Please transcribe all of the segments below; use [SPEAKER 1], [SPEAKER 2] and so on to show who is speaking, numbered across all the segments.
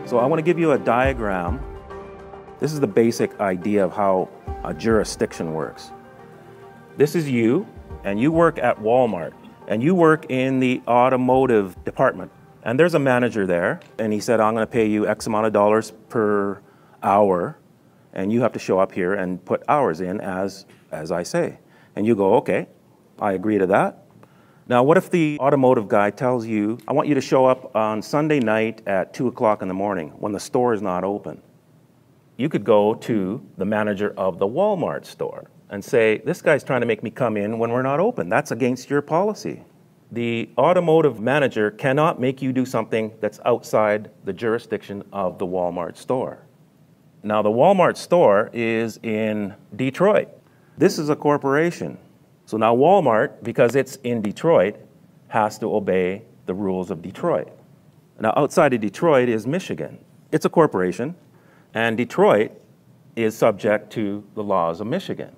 [SPEAKER 1] So I want to give you a diagram. This is the basic idea of how a jurisdiction works. This is you, and you work at Walmart, and you work in the automotive department. And there's a manager there, and he said, I'm going to pay you X amount of dollars per hour, and you have to show up here and put hours in as I say. And you go, okay, I agree to that. Now, what if the automotive guy tells you, I want you to show up on Sunday night at 2 o'clock in the morning when the store is not open? You could go to the manager of the Walmart store and say, this guy's trying to make me come in when we're not open. That's against your policy. The automotive manager cannot make you do something that's outside the jurisdiction of the Walmart store. Now, the Walmart store is in Detroit. This is a corporation. So now Walmart, because it's in Detroit, has to obey the rules of Detroit. Now, outside of Detroit is Michigan. It's a corporation, and Detroit is subject to the laws of Michigan.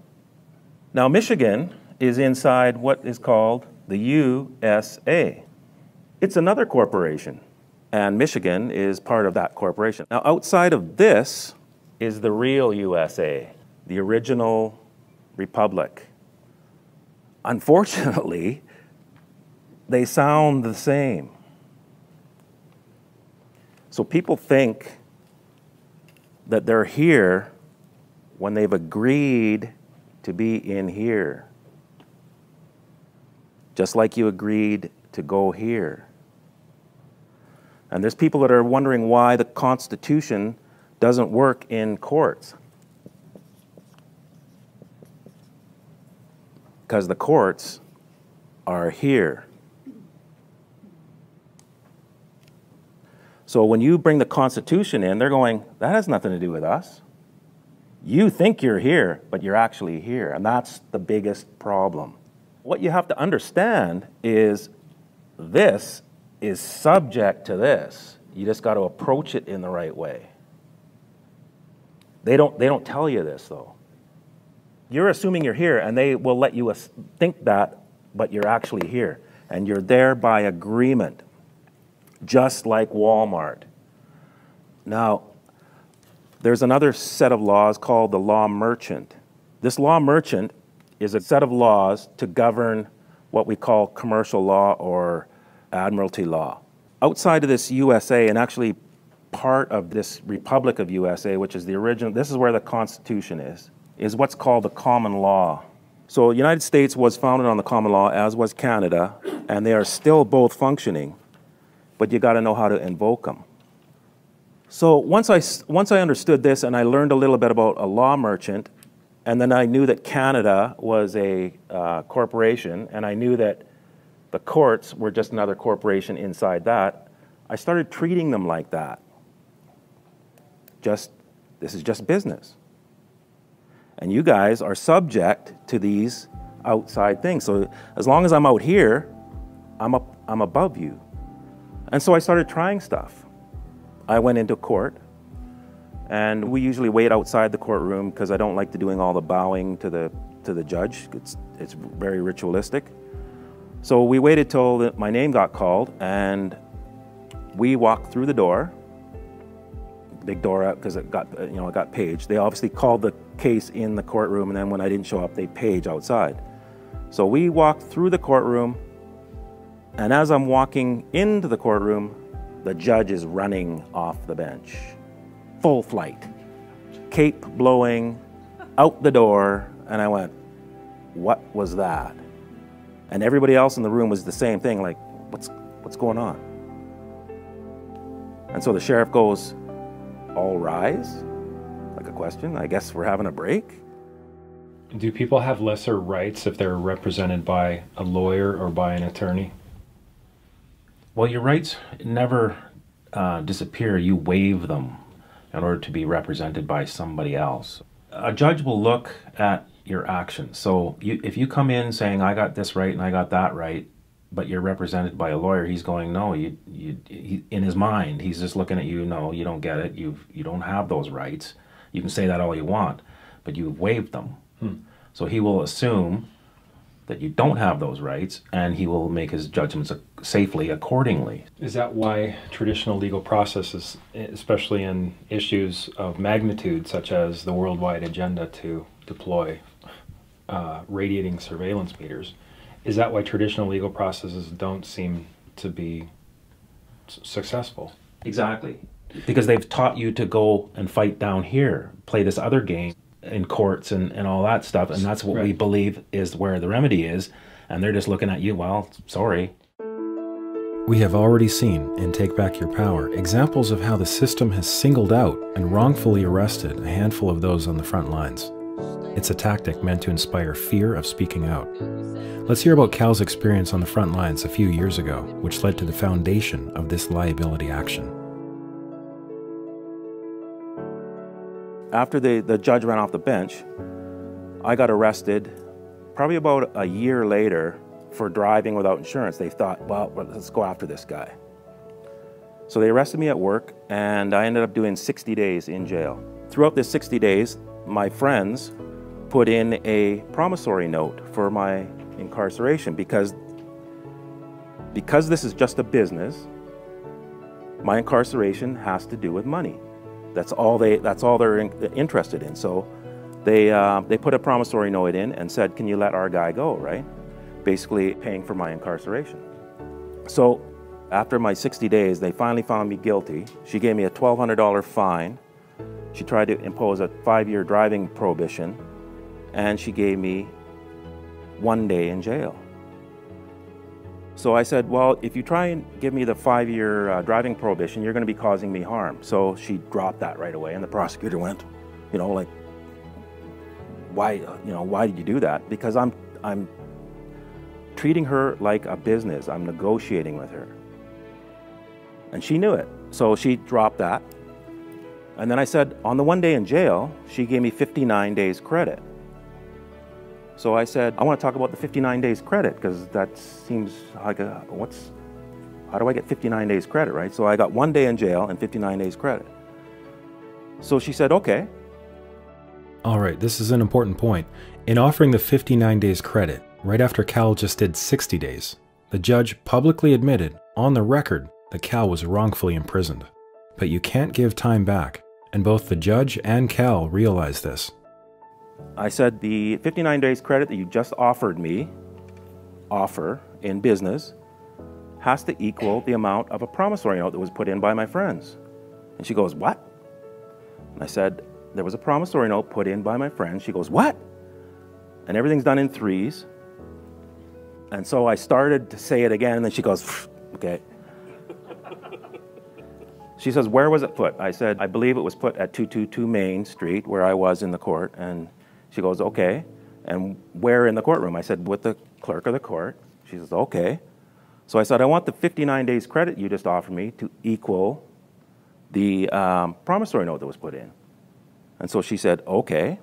[SPEAKER 1] Now, Michigan is inside what is called the USA. It's another corporation, and Michigan is part of that corporation. Now, outside of this is the real USA, the original republic. Unfortunately, they sound the same. So people think that they're here when they've agreed to be in here, just like you agreed to go here. And there's people that are wondering why the Constitution doesn't work in courts. Because the courts are here. So when you bring the Constitution in, they're going, that has nothing to do with us. You think you're here, but you're actually here. And that's the biggest problem. What you have to understand is this is subject to this. You just got to approach it in the right way. They don't tell you this, though. You're assuming you're here, and they will let you think that, but you're actually here. And you're there by agreement, just like Walmart. Now, there's another set of laws called the law merchant. This law merchant is a set of laws to govern what we call commercial law or admiralty law. Outside of this USA, and actually part of this Republic of USA, which is the original, this is where the Constitution is what's called the common law. So the United States was founded on the common law, as was Canada, and they are still both functioning, but you got to know how to invoke them. So once I understood this and I learned a little bit about a law merchant, and then I knew that Canada was a corporation, and I knew that the courts were just another corporation inside that, I started treating them like that. This is just business. And you guys are subject to these outside things. So as long as I'm out here, I'm above you. And so I started trying stuff. I went into court, and we usually wait outside the courtroom because I don't like doing all the bowing to the judge. It's very ritualistic. So we waited till my name got called, and we walked through the door. Big door out because it got paged. They obviously called the case in the courtroom, and then when I didn't show up, they page outside. So we walked through the courtroom, and as I'm walking into the courtroom, the judge is running off the bench. Full flight. Cape blowing, out the door, and I went, what was that? And everybody else in the room was the same thing, like, what's going on? And so the sheriff goes, all rise? Like a question? I guess we're having a break?
[SPEAKER 2] Do people have lesser rights if they're represented by a lawyer or by an attorney?
[SPEAKER 1] Well, your rights never disappear. You waive them in order to be represented by somebody else. A judge will look at your actions. So if you come in saying, I got this right and I got that right, but you're represented by a lawyer, he's going, no, he, in his mind, he's just looking at you, no, you don't get it, you don't have those rights. You can say that all you want, but you've waived them. So he will assume that you don't have those rights, and he will make his judgments safely accordingly.
[SPEAKER 2] Is that why traditional legal processes, especially in issues of magnitude such as the worldwide agenda to deploy radiating surveillance meters, is that why traditional legal processes don't seem to be successful?
[SPEAKER 1] Exactly. Because they've taught you to go and fight down here, play this other game in courts and all that stuff, and that's what we believe is where the remedy is, and they're just looking at you, well, sorry.
[SPEAKER 3] We have already seen in Take Back Your Power examples of how the system has singled out and wrongfully arrested a handful of those on the front lines. It's a tactic meant to inspire fear of speaking out. Let's hear about Cal's experience on the front lines a few years ago, which led to the foundation of this liability action.
[SPEAKER 1] After the judge ran off the bench, I got arrested probably about a year later for driving without insurance. They thought, well, let's go after this guy. So they arrested me at work, and I ended up doing 60 days in jail. Throughout this 60 days, my friends put in a promissory note for my incarceration because this is just a business. My incarceration has to do with money. That's all they're interested in. So they put a promissory note in and said, can you let our guy go, right? Basically paying for my incarceration. So after my 60 days, they finally found me guilty. She gave me a $1,200 fine. She tried to impose a 5-year driving prohibition, and she gave me 1 day in jail. So I said, well, if you try and give me the 5-year driving prohibition, you're going to be causing me harm. So she dropped that right away, and the prosecutor went, like, why did you do that? Because I'm treating her like a business. I'm negotiating with her. And she knew it. So she dropped that. And then I said, on the 1 day in jail, she gave me 59 days credit. So I said, I want to talk about the 59 days credit, because that seems like how do I get 59 days credit, right? So I got 1 day in jail and 59 days credit. So she said, okay.
[SPEAKER 3] All right, this is an important point. In offering the 59 days credit, right after Cal just did 60 days, the judge publicly admitted on the record that Cal was wrongfully imprisoned. But you can't give time back, and both the judge and Cal realized this.
[SPEAKER 1] I said, the 59 days credit that you just offered me, in business, has to equal the amount of a promissory note that was put in by my friends. And she goes, what? And I said, there was a promissory note put in by my friends. She goes, what? And everything's done in threes. And so I started to say it again, and then she goes, okay. She says, where was it put? I said, I believe it was put at 222 Main Street, where I was in the court. And she goes, okay. And where in the courtroom? I said, with the clerk of the court. She says, okay. So I said, I want the 59 days credit you just offered me to equal the promissory note that was put in. And so she said, okay.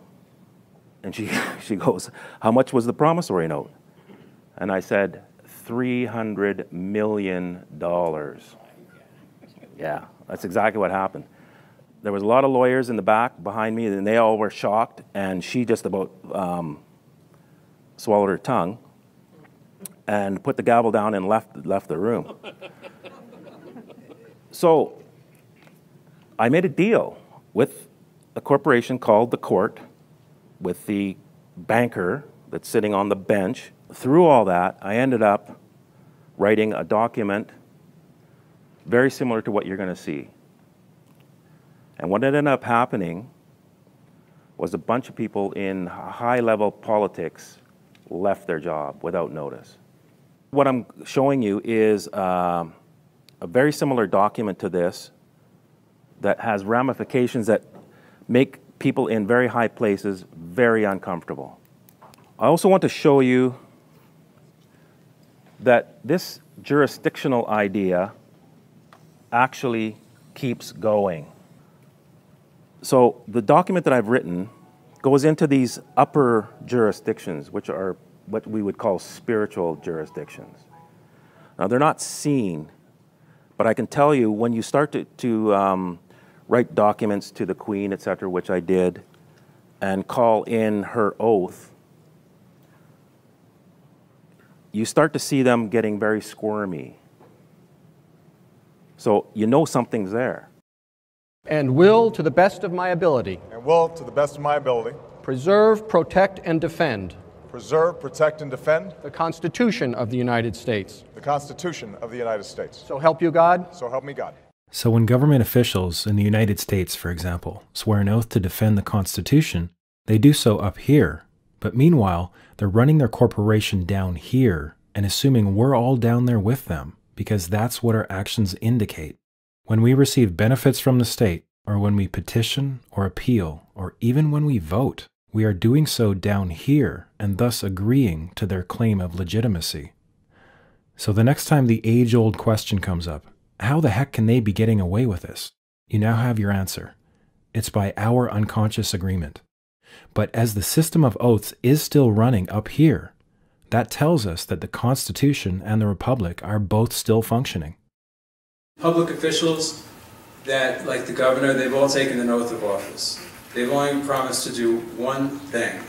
[SPEAKER 1] And she goes, how much was the promissory note? And I said, $300 million. Yeah, that's exactly what happened. There was a lot of lawyers in the back behind me, and they all were shocked, and she just about swallowed her tongue and put the gavel down and left the room. So I made a deal with a corporation called the Court, with the banker that's sitting on the bench. Through all that, I ended up writing a document very similar to what you're going to see. And what ended up happening was a bunch of people in high-level politics left their job without notice. What I'm showing you is a very similar document to this that has ramifications that make people in very high places very uncomfortable. I also want to show you that this jurisdictional idea actually keeps going. So the document that I've written goes into these upper jurisdictions, which are what we would call spiritual jurisdictions. Now, they're not seen, but I can tell you when you start to write documents to the Queen, etc., which I did, and call in her oath, you start to see them getting very squirmy. So you know something's there.
[SPEAKER 4] And will, to the best of my ability,
[SPEAKER 5] and will, to the best of my ability,
[SPEAKER 4] preserve, protect, and defend
[SPEAKER 5] preserve, protect, and defend
[SPEAKER 4] the Constitution of the United States.
[SPEAKER 5] the Constitution of the United States.
[SPEAKER 4] So help you God.
[SPEAKER 5] So help me God.
[SPEAKER 3] So when government officials in the United States, for example, swear an oath to defend the Constitution, they do so up here, but meanwhile, they're running their corporation down here and assuming we're all down there with them, because that's what our actions indicate. When we receive benefits from the state, or when we petition or appeal, or even when we vote, we are doing so down here and thus agreeing to their claim of legitimacy. So the next time the age-old question comes up, how the heck can they be getting away with this? You now have your answer. It's by our unconscious agreement. But as the system of oaths is still running up here, that tells us that the Constitution and the Republic are both still functioning.
[SPEAKER 6] Public officials that, like the governor, they've all taken an oath of office. They've only promised to do one thing.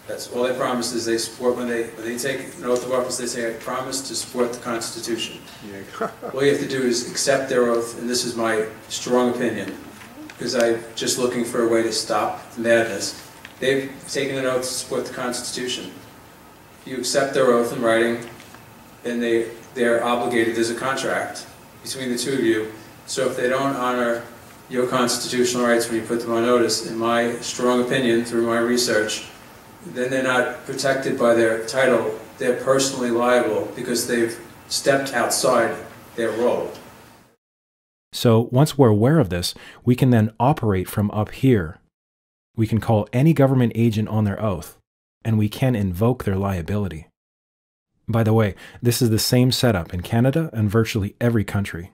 [SPEAKER 6] That's all they promise is they support, when they take an oath of office, they say, I promise to support the Constitution. All you have to do is accept their oath, and this is my strong opinion, because I'm just looking for a way to stop the madness. They've taken an oath to support the Constitution. If you accept their oath in writing, then they're obligated. There's a contract between the two of you. So if they don't honor your constitutional rights when you put them on notice, in my strong opinion, through my research, then they're not protected by their title. They're personally liable because they've stepped outside their role.
[SPEAKER 3] So once we're aware of this, we can then operate from up here. We can call any government agent on their oath, and we can invoke their liability. By the way, this is the same setup in Canada and virtually every country.